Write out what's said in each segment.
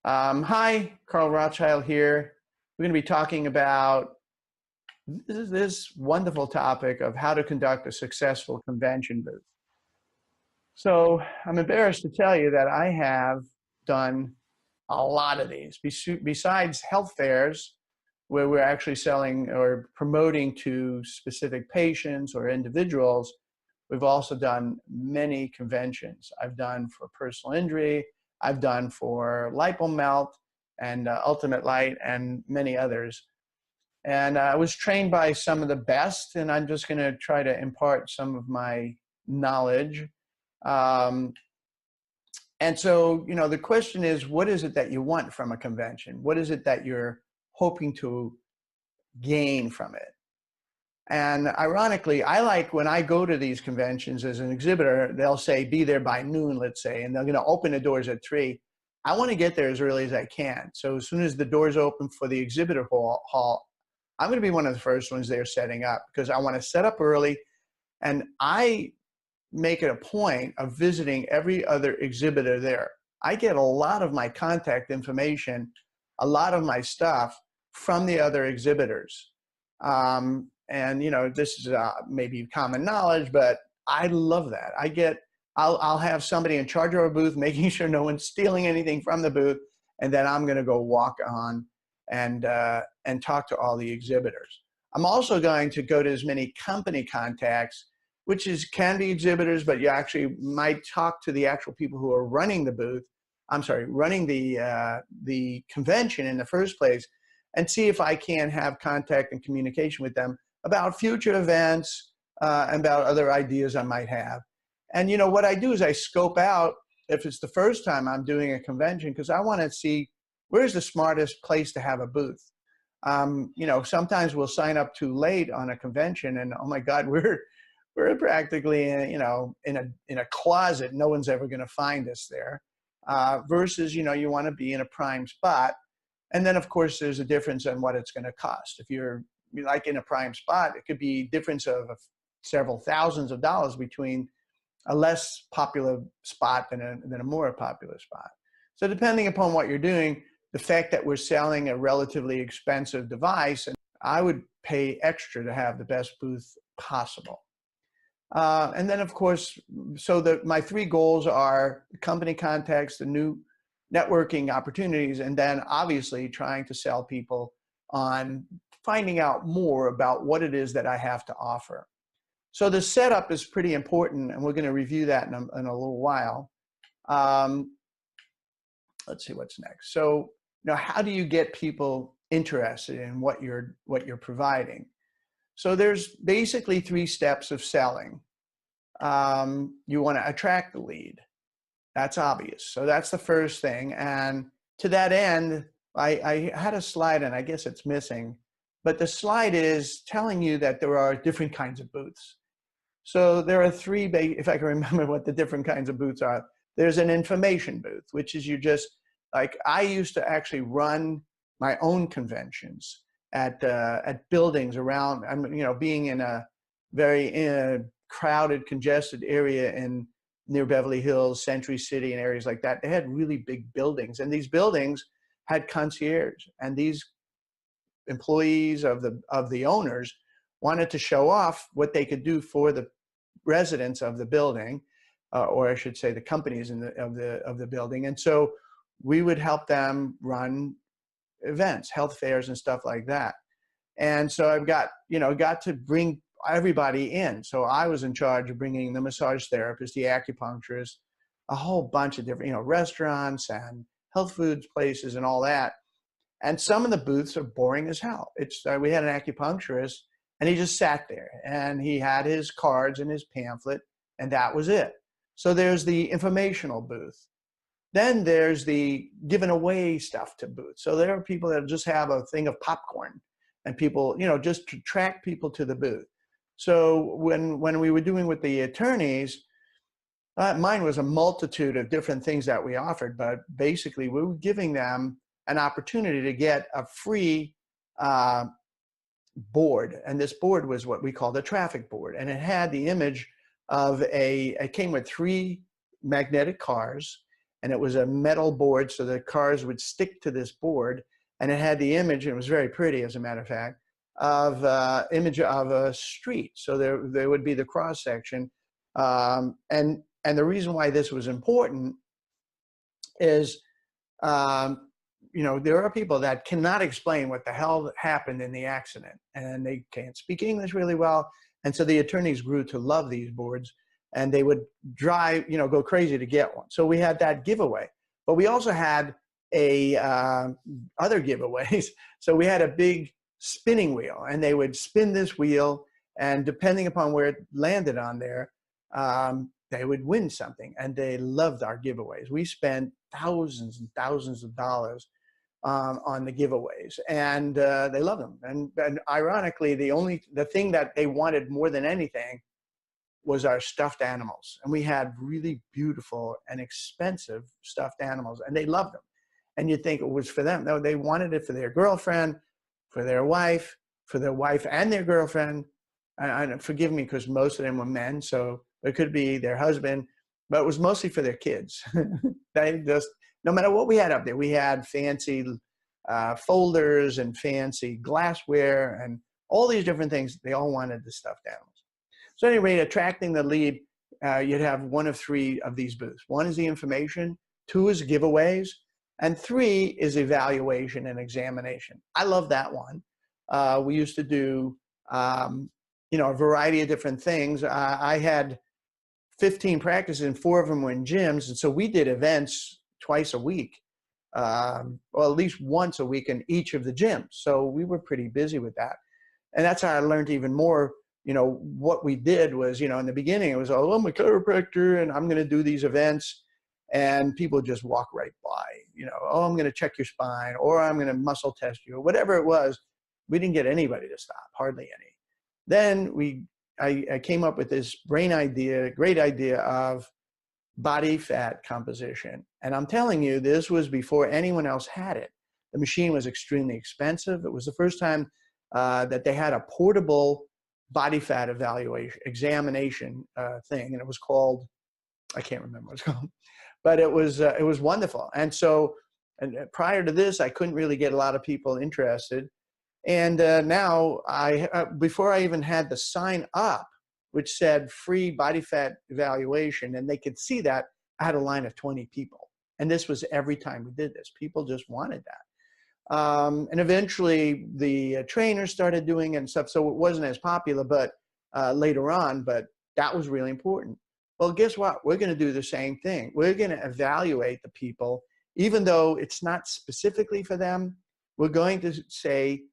Hi, Carl Rothschild here. We're going to be talking about this wonderful topic of how to conduct a successful convention booth. So I'm embarrassed to tell you that I have done a lot of these. Besides health fairs, where we're actually selling or promoting to specific patients or individuals, we've also done many conventions. I've done for personal injury, I've done for Lipo Melt and Ultimate Light and many others. And I was trained by some of the best, and I'm just going to try to impart some of my knowledge. Um, and so, the question is, what is it that you want from a convention? What is it that you're hoping to gain from it? And ironically, I like when I go to these conventions as an exhibitor, they'll say, be there by noon, let's say, and they're going to open the doors at 3. I want to get there as early as I can. So as soon as the doors open for the exhibitor hall, I'm going to be one of the first ones there setting up, because I want to set up early. And I make it a point of visiting every other exhibitor there. I get a lot of my contact information, a lot of my stuff from the other exhibitors. And this is maybe common knowledge, but I love that. I'll have somebody in charge of our booth, making sure no one's stealing anything from the booth, and then I'm going to go walk on and talk to all the exhibitors. I'm also going to go to as many company contacts, which can be exhibitors, but you actually might talk to the actual people who are running the booth. I'm sorry, running the convention in the first place, and see if I can have contact and communication with them about future events and about other ideas I might have. And what I do is I scope out, if it's the first time I'm doing a convention, because I want to see where's the smartest place to have a booth. Sometimes we'll sign up too late on a convention, and oh my God, we're practically in a closet. No one's ever going to find us there. Versus you want to be in a prime spot. And then, of course, there's a difference in what it's going to cost. If you're like in a prime spot, it could be a difference of several thousands of dollars between a less popular spot than a more popular spot. So depending upon what you're doing, the fact that we're selling a relatively expensive device, and I would pay extra to have the best booth possible. And then, of course, so my 3 goals are company contacts, the new networking opportunities, and then obviously trying to sell people on finding out more about what it is that I have to offer. So the setup is pretty important, and we're going to review that in a little while. Let's see what's next. So, how do you get people interested in what you're providing? So there's basically 3 steps of selling. You want to attract the lead. That's obvious. So that's the first thing. And to that end, I had a slide, and I guess it's missing, but the slide is telling you that there are different kinds of booths. So there are 3, if I can remember what the different kinds of booths are. There's an information booth, which is like I used to actually run my own conventions at buildings around, being in a very crowded, congested area near Beverly Hills, Century City, and areas like that. They had really big buildings, and these buildings had concierge, and these employees of the owners wanted to show off what they could do for the residents of the building, or I should say the companies of the building. And so we would help them run events, health fairs and stuff like that. And so I've got to bring everybody in. So I was in charge of bringing the massage therapist, the acupuncturist, a whole bunch of different, restaurants and health foods places and all that. And some of the booths are boring as hell. We had an acupuncturist, and he just sat there, and he had his cards and his pamphlet, and that was it. So there's the informational booth. Then there's the giving away stuff to booths. So there are people that just have a thing of popcorn, and people, just to attract people to the booth. So when we were doing with the attorneys, mine was a multitude of different things that we offered, but basically we were giving them an opportunity to get a free board. And this board was what we called a traffic board. And it had the image of it came with 3 magnetic cars, and it was a metal board, so the cars would stick to this board, and it had the image, and it was very pretty, as a matter of fact, of image of a street. So there would be the cross section, and the reason why this was important is, you know, there are people that cannot explain what the hell happened in the accident, and they can't speak English really well, and so the attorneys grew to love these boards, and they would drive, you know, go crazy to get one. So we had that giveaway, but we also had a other giveaways. So we had a big spinning wheel, and they would spin this wheel, and depending upon where it landed on there, they would win something, and they loved our giveaways. We spent thousands and thousands of dollars on the giveaways, and they love them. And ironically, the thing that they wanted more than anything was our stuffed animals. And we had really beautiful and expensive stuffed animals, and they loved them. And you'd think it was for them. No, they wanted it for their girlfriend, for their wife and their girlfriend. And forgive me, because most of them were men, so it could be their husband, but it was mostly for their kids. They just, no matter what we had up there, we had fancy folders and fancy glassware and all these different things. They all wanted the stuffed animals. So anyway, attracting the lead, you'd have one of three of these booths. One is the information, two is giveaways, and three is evaluation and examination. I love that one. We used to do, you know, a variety of different things. I had 15 practices, and 4 of them were in gyms, and so we did events twice a week, or at least once a week in each of the gyms. So we were pretty busy with that, and that's how I learned even more. You know, what we did was, you know, in the beginning it was, oh, I'm a chiropractor and I'm going to do these events, and people just walk right by. You know, oh, I'm going to check your spine, or I'm going to muscle test you, or whatever it was. We didn't get anybody to stop, hardly any. Then I came up with this great idea of body fat composition. And I'm telling you, this was before anyone else had it. The machine was extremely expensive. It was the first time that they had a portable body fat examination thing, and it was called, I can't remember what it's called, but it was wonderful. And so, and prior to this, I couldn't really get a lot of people interested. And now, before I even had the sign up, which said free body fat evaluation, and they could see that, I had a line of 20 people. And this was every time we did this. People just wanted that. And eventually the trainers started doing it and stuff, so it wasn't as popular, but later on, but that was really important. Well, guess what? We're going to do the same thing. We're going to evaluate the people, even though it's not specifically for them. We're going to say,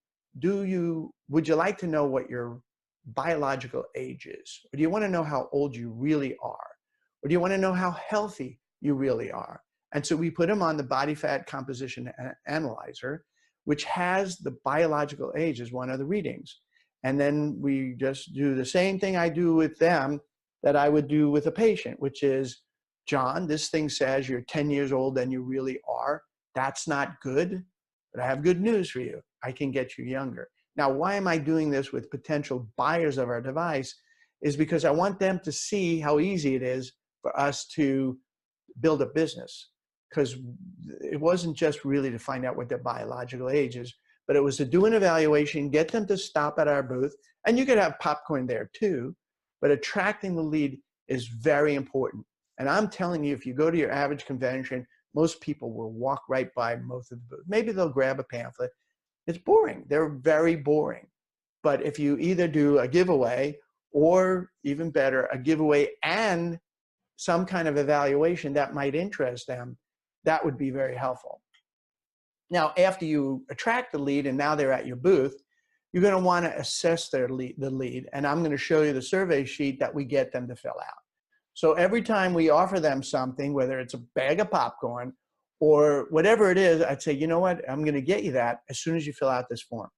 would you like to know what your biological age is? Or do you want to know how old you really are? Or do you want to know how healthy you really are? And so we put them on the body fat composition analyzer, which has the biological age as one of the readings. And then we just do the same thing I do with them that I would do with a patient, which is, John, this thing says you're 10 years old than you really are. That's not good, but I have good news for you. I can get you younger. Now, why am I doing this with potential buyers of our device? Is because I want them to see how easy it is for us to build a business. Because it wasn't just really to find out what their biological age is, but it was to do an evaluation, get them to stop at our booth, and you could have popcorn there too, but attracting the lead is very important. And I'm telling you, if you go to your average convention, most people will walk right by most of the booth. Maybe they'll grab a pamphlet. It's boring. They're very boring. But if you either do a giveaway, or even better, a giveaway and some kind of evaluation that might interest them, that would be very helpful. Now, after you attract the lead and now they're at your booth, you're going to want to assess the lead. And I'm going to show you the survey sheet that we get them to fill out. So every time we offer them something, whether it's a bag of popcorn or whatever it is, I'd say, you know what, I'm going to get you that as soon as you fill out this form.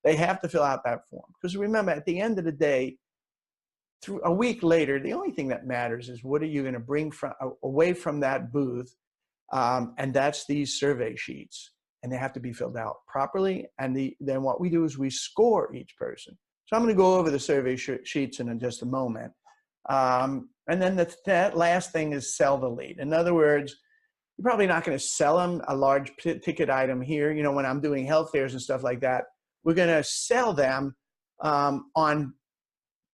They have to fill out that form. Because remember, at the end of the day, through a week later, the only thing that matters is what are you going to bring away from that booth, and that's these survey sheets, and they have to be filled out properly. And then what we do is we score each person. So I'm going to go over the survey sheets in just a moment, And then that last thing is sell the lead. In other words, you're probably not going to sell them a large ticket item here. You know, when I'm doing health fairs and stuff like that, we're going to sell them on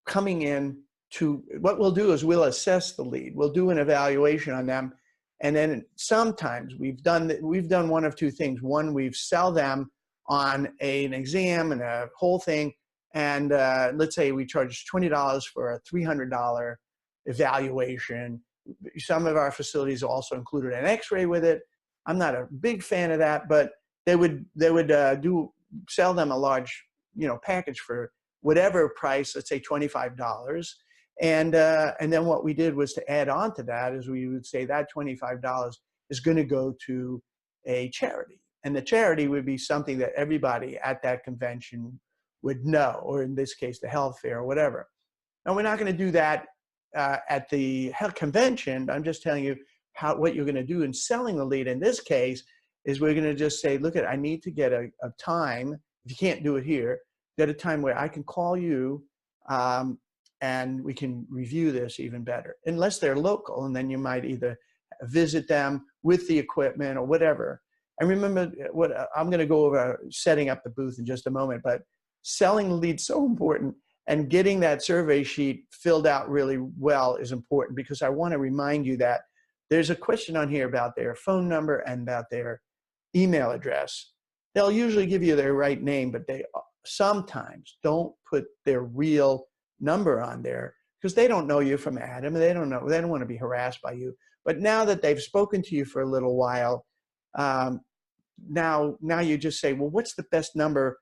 coming in to, what we'll do is we'll assess the lead. We'll do an evaluation on them. And then sometimes we've done one of two things. One, we've sell them on an exam and a whole thing. And let's say we charge $20 for a $300 evaluation. Some of our facilities also included an x-ray with it. I'm not a big fan of that, but they would sell them a large, you know, package for whatever price, let's say $25. And then what we did was to add on to that is we would say that $25 is going to go to a charity. And the charity would be something that everybody at that convention would know, or in this case, the health fair or whatever. Now, we're not going to do that at the health convention. I'm just telling you what you're going to do in selling the lead. In this case, is we're going to just say, look, I need to get a time, if you can't do it here, get a time where I can call you and we can review this even better, unless they're local. And then you might either visit them with the equipment or whatever. And remember, what I'm going to go over setting up the booth in just a moment, but selling the lead is so important, and getting that survey sheet filled out really well is important, because I want to remind you that there's a question on here about their phone number and about their email address. They'll usually give you their right name, but they sometimes don't put their real number on there because they don't know you from Adam. They don't want to be harassed by you. But now that they've spoken to you for a little while, now you just say, well, what's the best number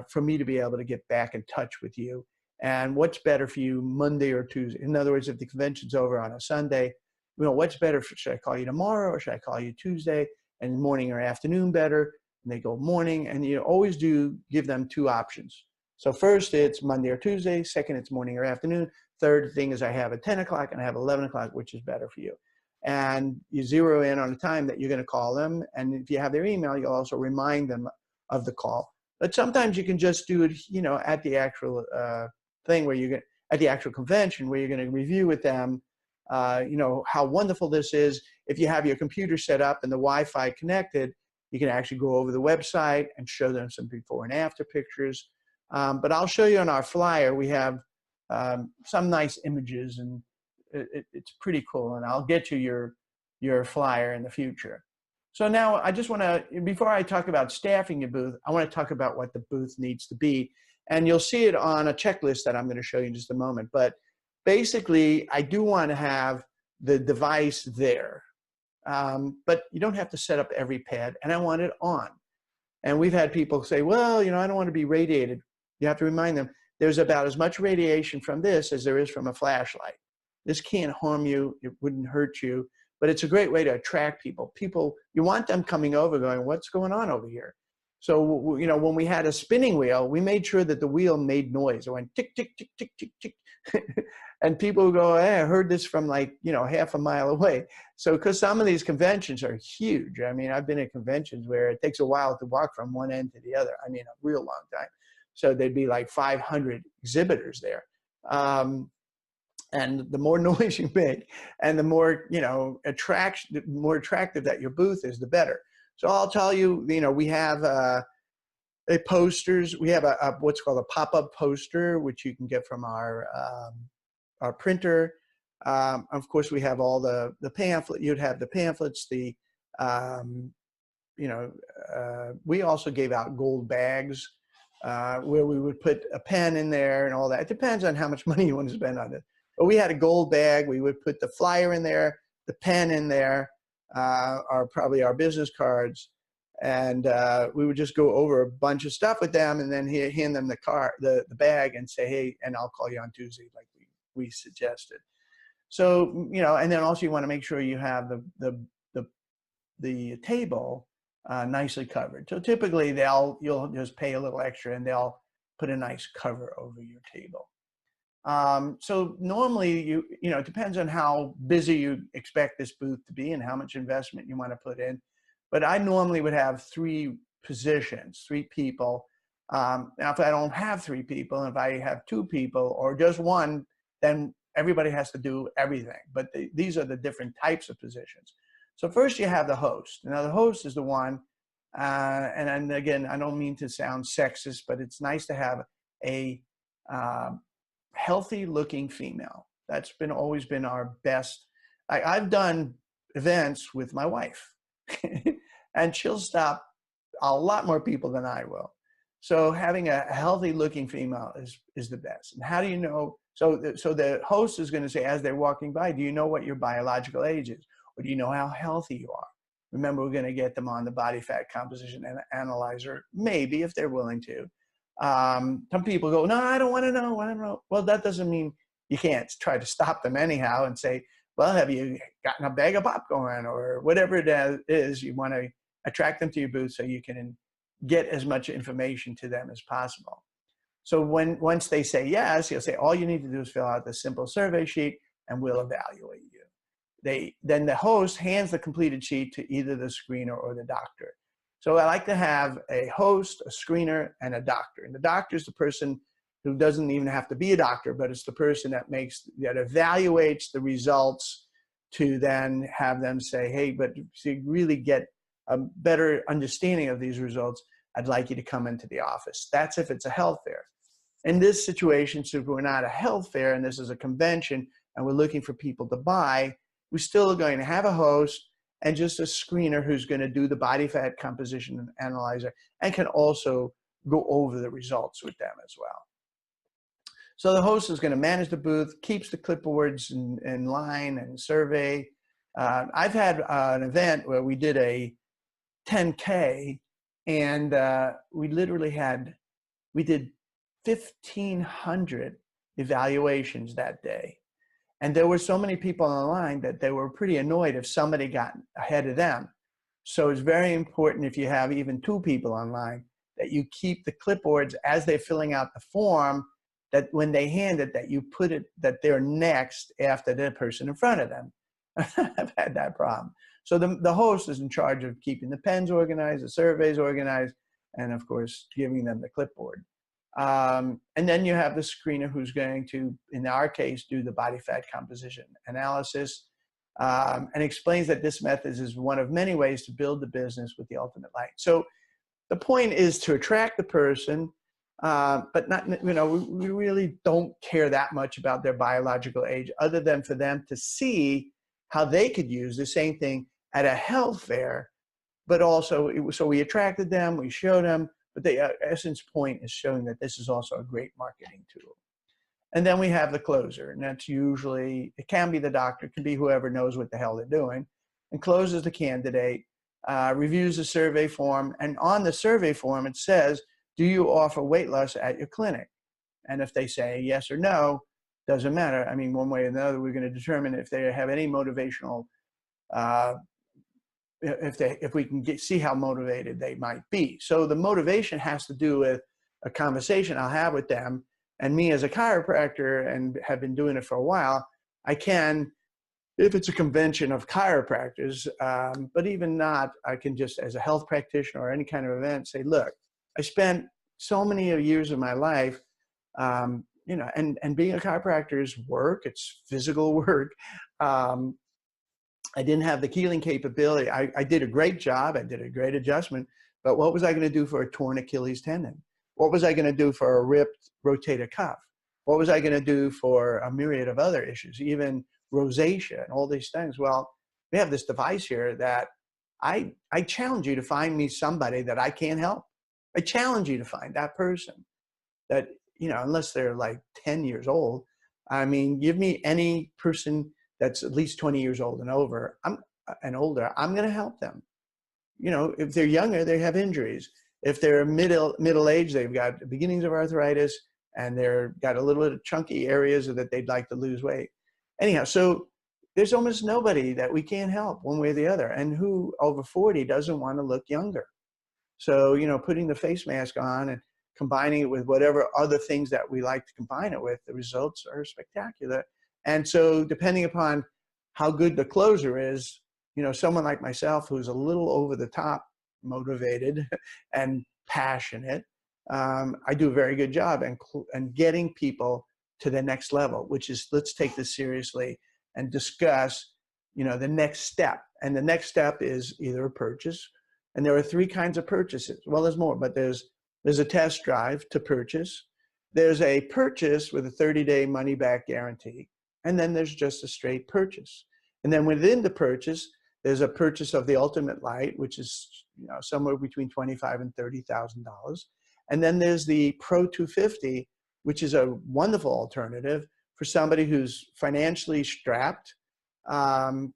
for me to be able to get back in touch with you? And what's better for you, Monday or Tuesday? In other words, if the convention's over on a Sunday, you know, what's better? Should I call you tomorrow or should I call you Tuesday? And morning or afternoon better? And they go morning. And you always do give them two options. So first, it's Monday or Tuesday. Second, it's morning or afternoon. Third thing is I have at 10 o'clock and I have 11 o'clock, which is better for you. And you zero in on the time that you're going to call them. And if you have their email, you'll also remind them of the call. But sometimes you can just do it, you know, at the actual thing where you're going, at the actual convention where you're going to review with them, you know, how wonderful this is. If you have your computer set up and the Wi-Fi connected, you can actually go over the website and show them some before and after pictures. But I'll show you on our flyer, we have some nice images, and it's pretty cool. And I'll get you your flyer in the future. So now I just want to, before I talk about staffing your booth, I want to talk about what the booth needs to be. And you'll see it on a checklist that I'm going to show you in just a moment. But basically, I do want to have the device there. But you don't have to set up every pad, and I want it on. And we've had people say, well, you know, I don't want to be radiated. You have to remind them, there's about as much radiation from this as there is from a flashlight. This can't harm you. It wouldn't hurt you. But it's a great way to attract people. People, you want them coming over going, what's going on over here? So, you know, when we had a spinning wheel, we made sure that the wheel made noise. It went tick, tick, tick, tick, tick, tick. And people would go, hey, I heard this from like, you know, half a mile away. So, because some of these conventions are huge. I mean, I've been at conventions where it takes a while to walk from one end to the other. I mean, a real long time. So there'd be like 500 exhibitors there. And the more noise you make and the more, you know, more attractive that your booth is, the better. So I'll tell you, you know, we have posters. We have what's called a pop-up poster, which you can get from our printer. Of course, we have all the pamphlet. You'd have the pamphlets. The you know, we also gave out gold bags where we would put a pen in there and all that. It depends on how much money you want to spend on it. But we had a gold bag. We would put the flyer in there, the pen in there, probably our business cards, and we would just go over a bunch of stuff with them, and then hand them the bag, and say, hey, and I'll call you on Tuesday, like we suggested. So, you know, and then also you want to make sure you have the table nicely covered. So typically you'll just pay a little extra, and they'll put a nice cover over your table. So normally you know, it depends on how busy you expect this booth to be and how much investment you want to put in. But I normally would have 3 positions, 3 people. Now, if I don't have 3 people, if I have 2 people or just 1, then everybody has to do everything, but these are the different types of positions. So first you have the host. Now the host is the one, and again, I don't mean to sound sexist, but it's nice to have a healthy looking female. That's always been our best. I've done events with my wife and she'll stop a lot more people than I will. So having a healthy looking female is the best. And how do you know? So the host is going to say, as they're walking by, do you know what your biological age is? Or do you know how healthy you are? Remember, we're going to get them on the body fat composition analyzer, maybe if they're willing to. Some people go, no, I don't want to know. I don't know. Well, that doesn't mean you can't try to stop them anyhow and say, well, have you gotten a bag of popcorn or whatever it is? You want to attract them to your booth so you can get as much information to them as possible. So once they say yes, you'll say, all you need to do is fill out this simple survey sheet and we'll evaluate you. Then the host hands the completed sheet to either the screener or the doctor. So I like to have a host, a screener, and a doctor. And the doctor is the person who doesn't even have to be a doctor, but it's the person that evaluates the results to then have them say, hey, but to really get a better understanding of these results, I'd like you to come into the office. That's if it's a health fair. In this situation, since we're not a health fair and this is a convention and we're looking for people to buy, we're still going to have a host and just a screener who's going to do the body fat composition analyzer and can also go over the results with them as well. So the host is going to manage the booth, keeps the clipboards in line and survey. I've had an event where we did a 10K and we did 1,500 evaluations that day. And there were so many people online that they were pretty annoyed if somebody got ahead of them. So it's very important, if you have even 2 people online, that you keep the clipboards as they're filling out the form, that when they hand it, that you put it, that they're next after the person in front of them. I've had that problem. So the host is in charge of keeping the pens organized, the surveys organized, and of course, giving them the clipboard. And then you have the screener who's going to, in our case, do the body fat composition analysis, and explains that this method is one of many ways to build the business with the ultimate light. So the point is to attract the person, but not, we really don't care that much about their biological age, other than for them to see how they could use the same thing at a health fair. But also, so we attracted them, we showed them, but the essence point is showing that this is also a great marketing tool. And then we have the closer, and that's usually, it can be the doctor, it can be whoever knows what the hell they're doing, and closes the candidate, reviews the survey form, and on the survey form it says, do you offer weight loss at your clinic? And if they say yes or no, doesn't matter. I mean, one way or another, we're going to determine if they have any motivational, if we can see how motivated they might be. So the motivation has to do with a conversation I'll have with them. And me as a chiropractor, and have been doing it for a while, I can, if it's a convention of chiropractors, but even not, I can just, as a health practitioner or any kind of event, say, look, I spent so many years of my life, and being a chiropractor is work, it's physical work. I didn't have the healing capability. I did a great job. I did a great adjustment, but what was I going to do for a torn Achilles tendon? What was I going to do for a ripped rotator cuff? What was I going to do for a myriad of other issues, even rosacea and all these things? Well, we have this device here that I challenge you to find me somebody that I can't help. I challenge you to find that person that, unless they're like 10 years old. I mean, give me any person that's at least 20 years old and over, and older, I'm going to help them. If they're younger, they have injuries. If they're middle age, they've got the beginnings of arthritis, and they're got a little bit of chunky areas that they'd like to lose weight. Anyhow, so there's almost nobody that we can't help one way or the other, and who over 40 doesn't want to look younger. So, putting the face mask on and combining it with whatever other things that we like to combine it with, the results are spectacular. And so depending upon how good the closer is, someone like myself who's a little over the top motivated and passionate, I do a very good job and getting people to the next level, which is, let's take this seriously and discuss, the next step. And the next step is either a purchase, and there are three kinds of purchases. Well, there's more, but there's a test drive to purchase. There's a purchase with a 30-day money-back guarantee, and then there's just a straight purchase. And then within the purchase, there's a purchase of the ultimate light, which is somewhere between $25,000 and $30,000. And then there's the Pro 250, which is a wonderful alternative for somebody who's financially strapped.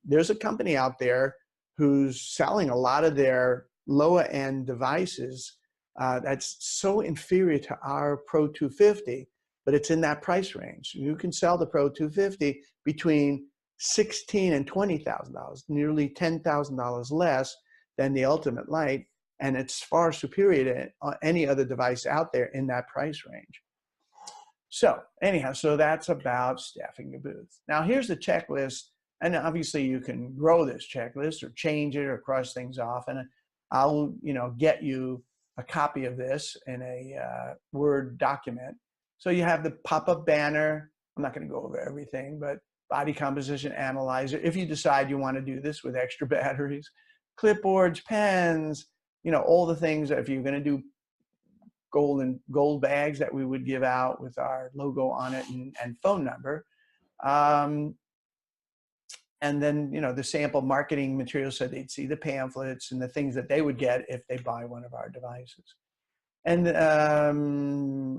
There's a company out there who's selling a lot of their lower end devices that's so inferior to our Pro 250, but it's in that price range. You can sell the Pro 250 between $16,000 and $20,000, nearly $10,000 less than the Ultimate Light, and it's far superior to any other device out there in that price range. So anyhow, so that's about staffing your booth. Now here's the checklist, and obviously you can grow this checklist or change it or cross things off, and I'll get you a copy of this in a Word document. So you have the pop-up banner. I'm not going to go over everything, but body composition analyzer, if you decide you want to do this with extra batteries, clipboards, pens, all the things that if you're going to do gold bags that we would give out with our logo on it and phone number. And then, the sample marketing materials, so they'd see the pamphlets and the things that they would get if they buy one of our devices. And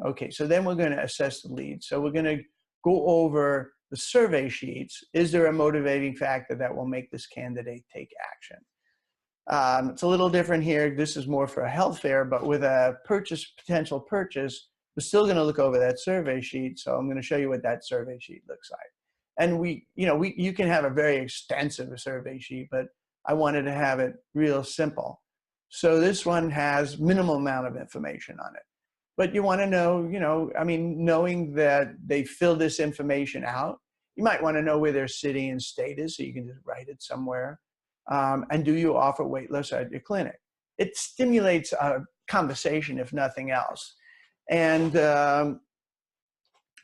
okay, so then we're going to assess the leads. So we're going to go over the survey sheets. Is there a motivating factor that will make this candidate take action? It's a little different here. This is more for a health fair, but with a potential purchase, we're still going to look over that survey sheet. So I'm going to show you what that survey sheet looks like. And you can have a very extensive survey sheet, but I wanted to have it real simple. So this one has minimal amount of information on it. But you want to know, knowing that they fill this information out, you might want to know where their city and state is, so you can just write it somewhere. And do you offer weight loss at your clinic? It stimulates a conversation, if nothing else. And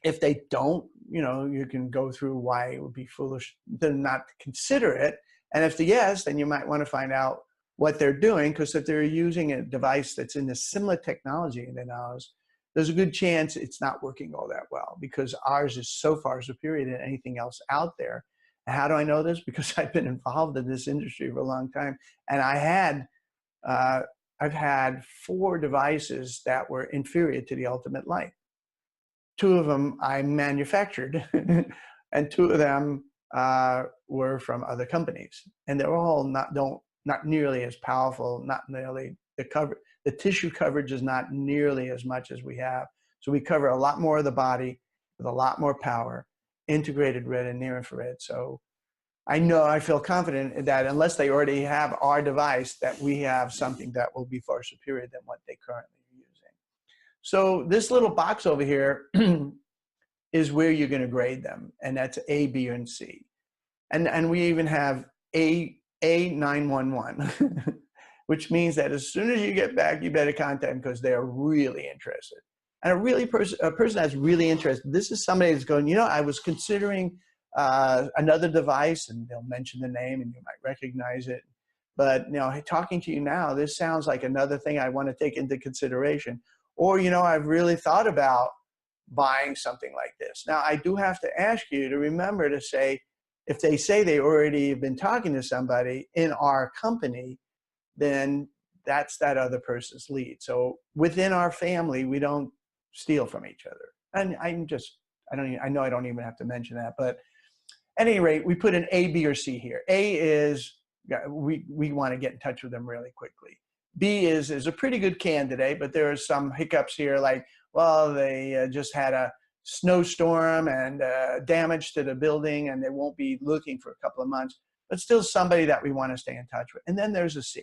if they don't, you can go through why it would be foolish to not consider it. And if the yes, then you might want to find out what they're doing, because if they're using a device that's in a similar technology than ours, there's a good chance it's not working all that well, because ours is so far superior than anything else out there. And how do I know this? Because I've been involved in this industry for a long time, and I've had 4 devices that were inferior to the Ultimate Light. 2 of them I manufactured, and 2 of them were from other companies, and they're all not nearly as powerful. Not nearly the tissue coverage is not nearly as much as we have. So we cover a lot more of the body with a lot more power, integrated red and near infrared. So I feel confident that unless they already have our device, that we have something that will be far superior than what they currently are using. So this little box over here is where you're going to grade them, and that's A, B, and C. And we even have A911, which means that as soon as you get back, you better contact them, because they are really interested. And a person that's really interested, this is somebody that's going, I was considering another device, and they'll mention the name and you might recognize it. But, talking to you now, this sounds like another thing I want to take into consideration. Or, I've really thought about buying something like this. Now, I do have to ask you to remember to say, if they say they already have been talking to somebody in our company, then that's that other person's lead. So within our family, we don't steal from each other. And I know I don't even have to mention that, but at any rate, we put an A, B, or C here. A is, we want to get in touch with them really quickly. B is a pretty good candidate, but there are some hiccups here, like, well, they just had a snowstorm and damage to the building, and they won't be looking for a couple of months, but still somebody that we want to stay in touch with. And then there's a C.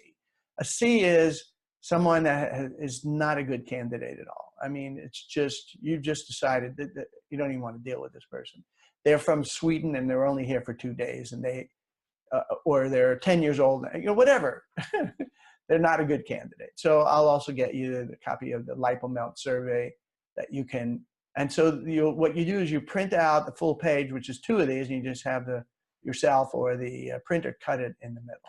A C is someone that is not a good candidate at all. I mean, it's just, you've just decided that you don't even want to deal with this person. They're from Sweden and they're only here for 2 days, and or they're 10 years old, whatever. They're not a good candidate. So I'll also get you the copy of the Lipo Melts survey that you can And so what you do is you print out the full page, which is 2 of these, and you just have yourself or the printer cut it in the middle.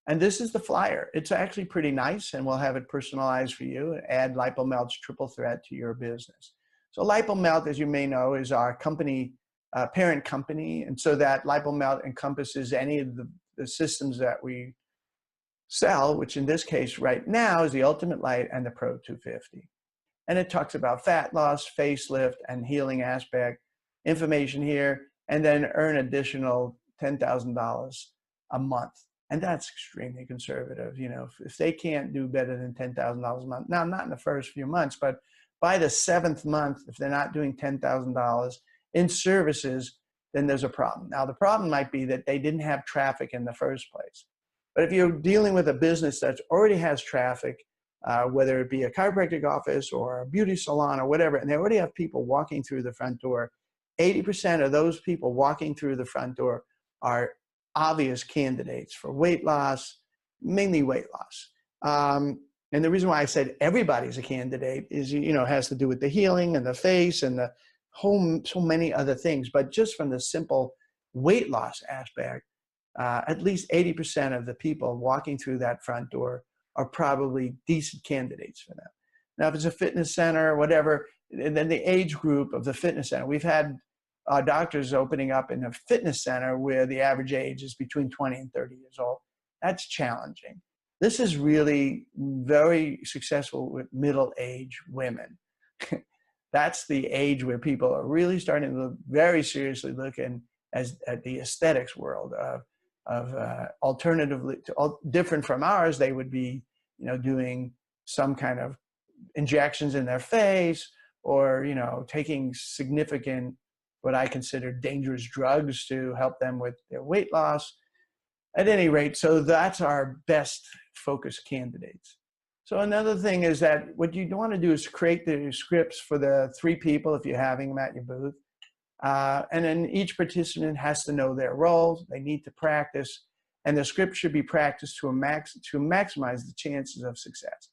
And this is the flyer. It's actually pretty nice, and we'll have it personalized for you. Add Lipo Melts triple threat to your business. So Lipo Melt, as you may know, is our company, parent company. And so that Lipo Melt encompasses any of the systems that we sell, which in this case right now is the Ultimate Light and the Pro 250. And it talks about fat loss, facelift, and healing aspect, information here, and then earn additional $10,000 a month. And that's extremely conservative. You know, if they can't do better than $10,000 a month, now not in the first few months, but by the 7th month, if they're not doing $10,000 in services, then there's a problem. Now, the problem might be that they didn't have traffic in the first place. But if you're dealing with a business that already has traffic, whether it be a chiropractic office or a beauty salon or whatever, and they already have people walking through the front door, 80% of those people walking through the front door are obvious candidates for weight loss, mainly weight loss. And the reason why I said everybody's a candidate is, you know, it has to do with the healing and the face and the whole, so many other things. But just from the simple weight loss aspect, at least 80% of the people walking through that front door are probably decent candidates for them. Now, if it's a fitness center or whatever, and then the age group of the fitness center, we've had doctors opening up in a fitness center where the average age is between 20 and 30 years old. That's challenging. This is really very successful with middle-aged women. That's the age where people are really starting to look very seriously looking at the aesthetics world of alternatively, different from ours. They would be, you know, doing some kind of injections in their face, or, you know, taking significant, what I consider dangerous drugs to help them with their weight loss. At any rate, so that's our best focus candidates. So another thing is that what you want to do is create the scripts for the 3 people if you're having them at your booth. And then each participant has to know their roles. They need to practice, and the script should be practiced to maximize the chances of success.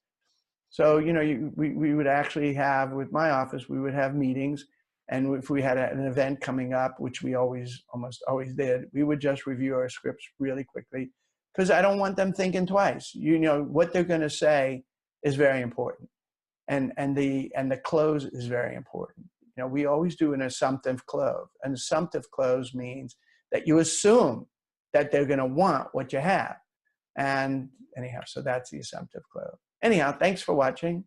So, you know, we would actually have, with my office, we would have meetings, and if we had an event coming up, which we almost always did, we would just review our scripts really quickly, because I don't want them thinking twice. You know, what they're going to say is very important, and the close is very important. You know, we always do an assumptive close. An assumptive close means that you assume that they're going to want what you have. And anyhow, so that's the assumptive close. Anyhow, thanks for watching.